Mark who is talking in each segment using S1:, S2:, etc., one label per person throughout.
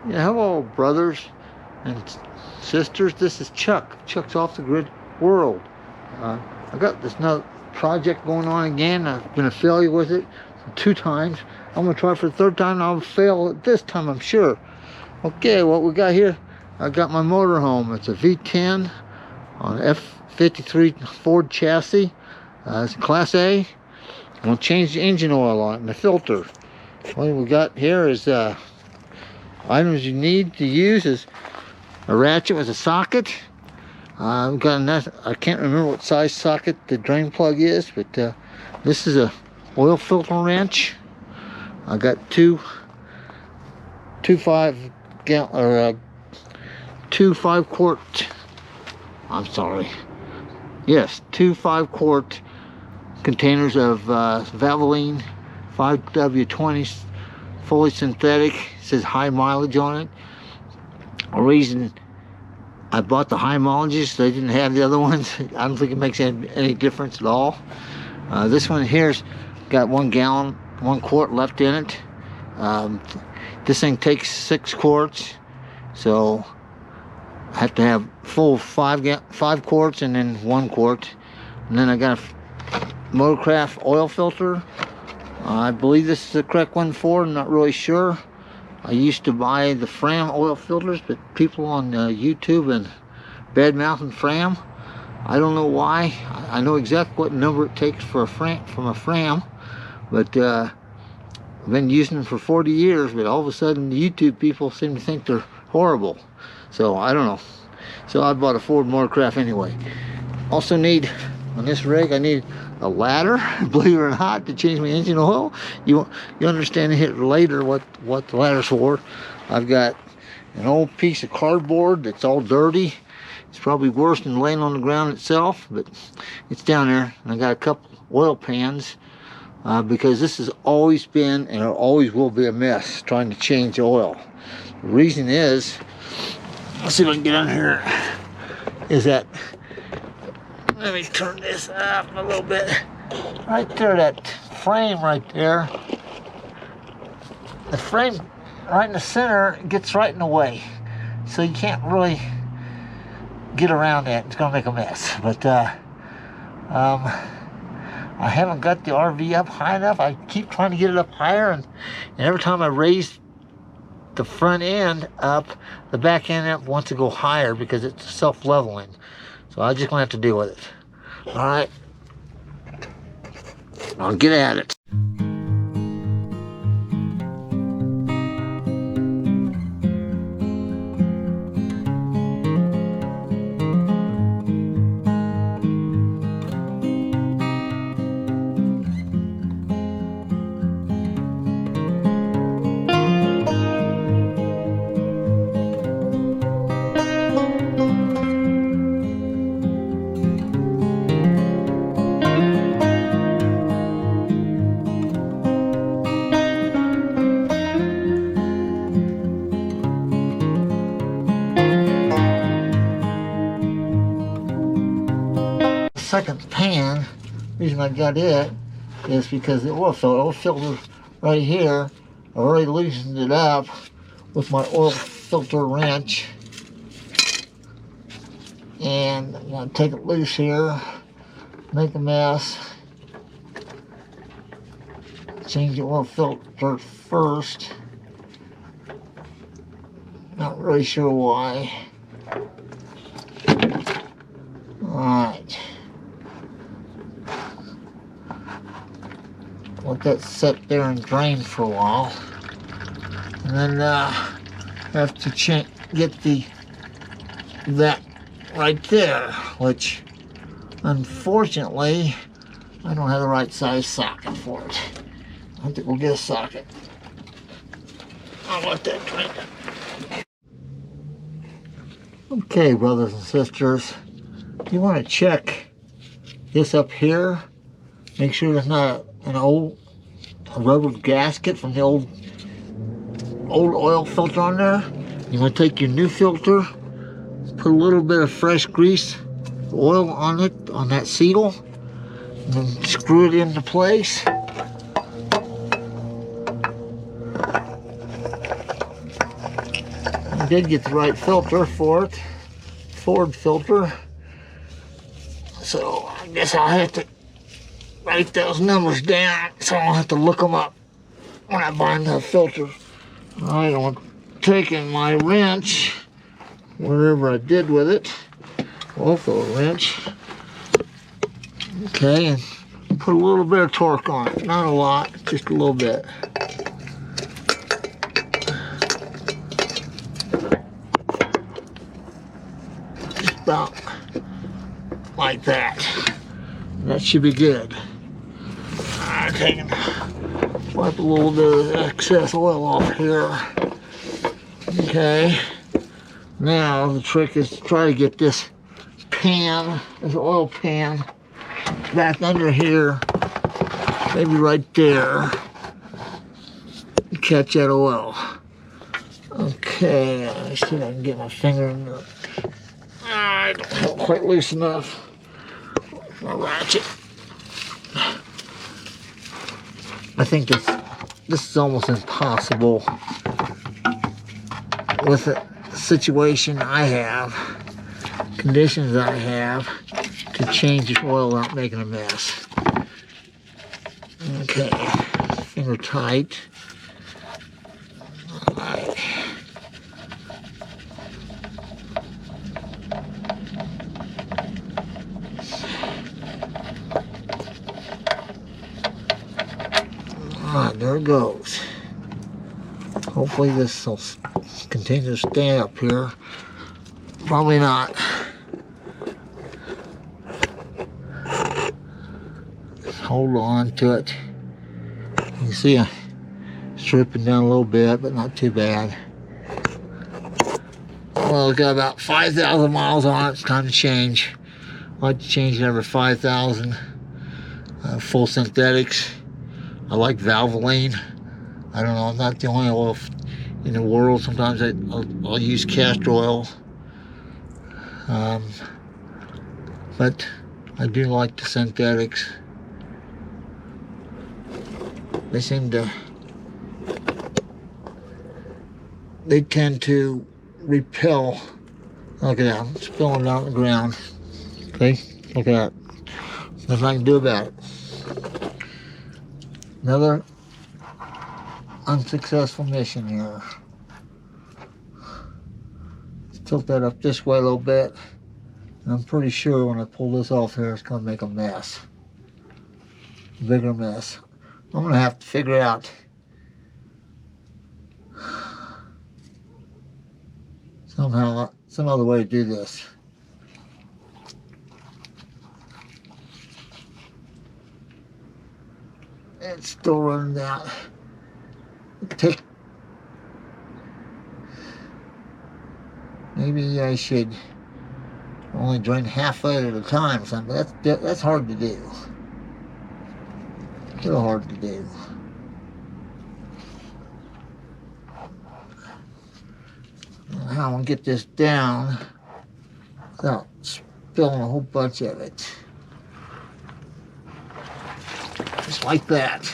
S1: Yeah, hello, brothers and sisters. This is Chuck. Chuck's Off the Grid World. I got this another project going on again. I've been a failure with it 2 times. I'm gonna try for the 3rd time, and I'll fail it this time, I'm sure. Okay, what we got here? I got my motorhome. It's a V10 on F53 Ford chassis. It's Class A. I'm gonna change the engine oil on it and the filter. What we got here is items you need to use is a ratchet with a socket. I've got I can't remember what size socket the drain plug is, but this is a oil filter wrench. I got two 5-quart. I'm sorry. Yes, 2 5-quart containers of Valvoline 5W20, fully synthetic. It says high mileage on it. A reason I bought the high mileages, they didn't have the other ones. I don't think it makes any difference at all. This one here's got 1 gallon, 1 quart left in it. This thing takes 6 quarts, so I have to have full 5 quarts and then 1 quart. And then I got a Motorcraft oil filter. I believe this is the correct one for it. I'm not really sure. I used to buy the Fram oil filters, but people on YouTube and bad-mouthing Fram. I don't know why. I know exactly what number it takes for from a Fram, but I've been using them for 40 years, but all of a sudden the YouTube people seem to think they're horrible. So I don't know. So I bought a Ford Motorcraft anyway. Also need, on this rig, I need a ladder, believe it or not, to change my engine oil. You understand here later what the ladder's for. I've got an old piece of cardboard that's all dirty. It's probably worse than laying on the ground itself, but it's down there. And I got a couple oil pans because this has always been and it always will be a mess trying to change oil. The reason is, let's see if I can get on here, is that, let me turn this up a little bit. Right there, that frame right there. The frame right in the center gets right in the way. So you can't really get around that. It's gonna make a mess. But I haven't got the RV up high enough. I keep trying to get it up higher, and every time I raise the front end up, the back end up wants to go higher because it's self-leveling. So I'm just gonna have to deal with it. All right, I'll get at it. Second pan, reason I got it is because the oil filter right here, I already loosened it up with my oil filter wrench, and I'm going to take it loose here, make a mess, change the oil filter first. Not really sure why. Alright. Let that sit there and drain for a while. And then have to get that right there, which unfortunately I don't have the right size socket for it. I think we'll get a socket. I'll let that drain. Okay, brothers and sisters, you want to check this up here. Make sure there's not a rubber gasket from the old oil filter on there. You want to take your new filter, put a little bit of fresh grease, oil on it, on that seal, and then screw it into place. did get the right filter for it, Ford filter. So I guess I'll have to write those numbers down so I don't have to look them up when I buy the filter. Alright, I'm taking my wrench, whatever I did with it, also a wrench. Okay, and put a little bit of torque on it. Not a lot, just a little bit. Just about like that. That should be good. I'm taking, wipe a little bit of the excess oil off here. Okay. Now the trick is to try to get this pan, this oil pan, back under here, maybe right there, catch that oil. Okay, let's see if I can get my finger in there. I don't have it quite loose enough. My ratchet. I think this is almost impossible with the situation I have, conditions I have, to change the oil without making a mess. Okay, finger tight. All right. Alright, there it goes. Hopefully this will continue to stay up here. Probably not. Hold on to it. You can see it's dripping down a little bit, but not too bad. Well, it's got about 5,000 miles on it. It's time to change. I like to change it every 5,000. Full synthetics. I like Valvoline. I don't know, I'm not the only oil in the world. Sometimes I'll use castor oil. But I do like the synthetics. They tend to repel. Look at that, it's spilling down the ground. Okay, look at that. Nothing I can do about it. Another unsuccessful mission here. Let's tilt that up this way a little bit. And I'm pretty sure when I pull this off here, it's going to make a mess. A bigger mess. I'm going to have to figure out somehow, some other way to do this. It's still running down. Maybe I should only drain half of it at a time or something. That's hard to do. Real hard to do. How I'm gonna get this down without spilling a whole bunch of it. Just like that.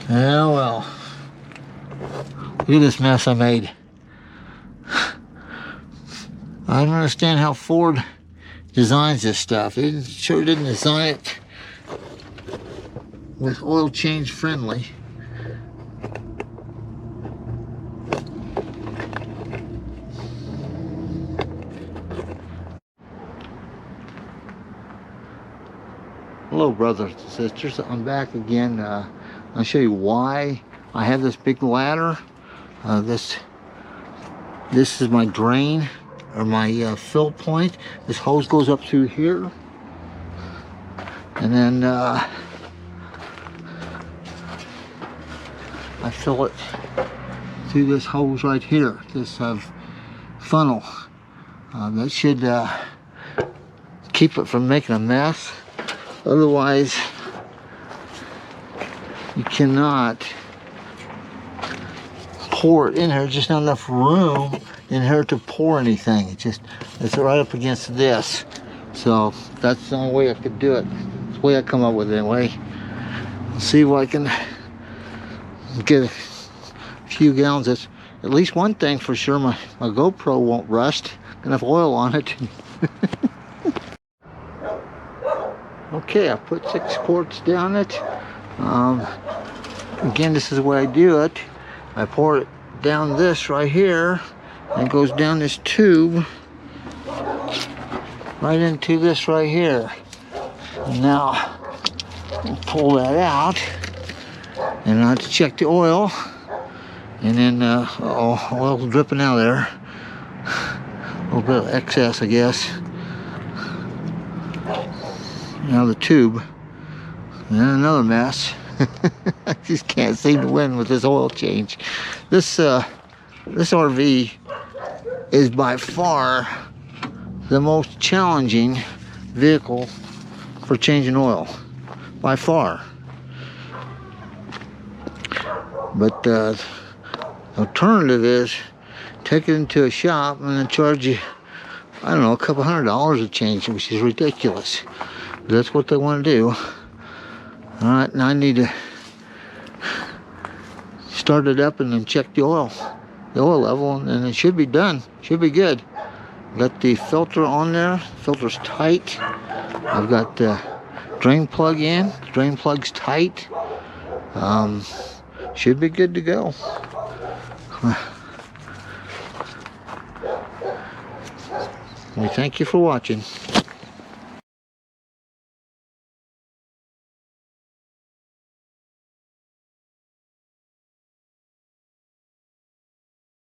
S1: Yeah, well, look at this mess I made. I don't understand how Ford designs this stuff. It sure didn't design it with oil change friendly. Hello brothers and sisters, I'm back again. I'll show you why I have this big ladder. This is my drain, or my fill point. This hose goes up through here. And then I fill it through this hose right here, this funnel. That should keep it from making a mess. Otherwise, you cannot pour it in here. There's just not enough room in here to pour anything. It's right up against this So that's the only way I could do it. It's the way I come up with it anyway. See if I can get a few gallons. That's at least one thing for sure. My GoPro won't rust. Enough oil on it. Okay, I put 6 quarts down it. Again, this is the way I do it. I pour it down this right here, and it goes down this tube right into this right here. And now I'll pull that out, and I have to check the oil. And then, oil's dripping out of there. A little bit of excess, I guess. Now the tube. And another mess. I just can't seem to win with this oil change. This RV is by far the most challenging vehicle for changing oil. By far. But the alternative is take it into a shop and then charge you, I don't know, a couple $100 a change, which is ridiculous. That's what they want to do. All right, now I need to start it up and then check the oil level, and it should be done. Should be good. Got the filter on there. Filter's tight. I've got the drain plug in. Drain plug's tight. Should be good to go. We thank you for watching.